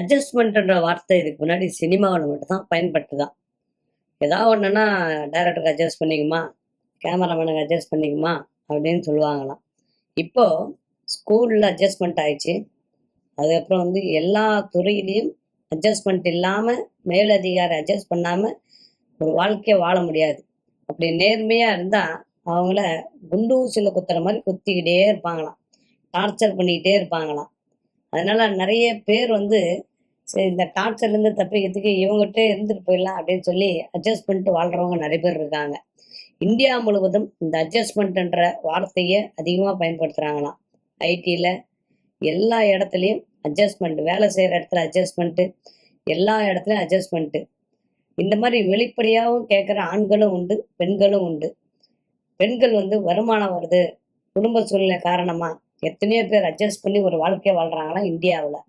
அட்ஜஸ்ட்மெண்ட்ன்ற வார்த்தை இதுக்கு முன்னாடி சினிமாவில் மட்டும் தான் பயன்பட்டுதான். ஏதாவது ஒன்றுன்னா டைரக்டருக்கு அட்ஜஸ்ட் பண்ணிக்குமா, கேமராமேனுக்கு அட்ஜஸ்ட் பண்ணிக்குமா அப்படின்னு சொல்லுவாங்களாம். இப்போ ஸ்கூலில் அட்ஜஸ்ட்மெண்ட் ஆயிடுச்சு. அதுக்கப்புறம் வந்து எல்லா துறையிலையும் அட்ஜஸ்ட்மெண்ட் இல்லாமல், மேலதிகாரி அட்ஜஸ்ட் பண்ணாமல் ஒரு வாழ்க்கையை வாழ முடியாது. அப்படி நேர்மையாக இருந்தால் அவங்கள குண்டு ஊசியில் குத்துற மாதிரி குத்திக்கிட்டே இருப்பாங்களாம், டார்ச்சர் பண்ணிக்கிட்டே இருப்பாங்களாம். அதனால நிறைய பேர் வந்து சரி இந்த டார்ச்சர்லேருந்து தப்பிக்கிறதுக்கு இவங்ககிட்ட இருந்துட்டு போயிடலாம் அப்படின்னு சொல்லி அட்ஜஸ்ட் பண்ணிட்டு வாழ்கிறவங்க நிறைய பேர் இருக்காங்க. இந்தியா முழுவதும் இந்த அட்ஜஸ்ட்மெண்ட்ன்ற வார்த்தையை அதிகமாக பயன்படுத்துகிறாங்களாம். ஐடியில் எல்லா இடத்துலையும் அட்ஜஸ்ட்மெண்ட், வேலை செய்கிற இடத்துல அட்ஜஸ்ட்மெண்ட்டு, எல்லா இடத்துலையும் அட்ஜஸ்ட்மெண்ட்டு. இந்த மாதிரி வெளிப்படையாகவும் கேட்குற ஆண்களும் உண்டு, பெண்களும் உண்டு. பெண்கள் வந்து வருமானம் வருது, குடும்ப சூழ்நிலை காரணமாக எத்தனையோ பேர் அட்ஜஸ்ட் பண்ணி ஒரு வாழ்க்கையை வாழ்கிறாங்களாம் இந்தியாவில்.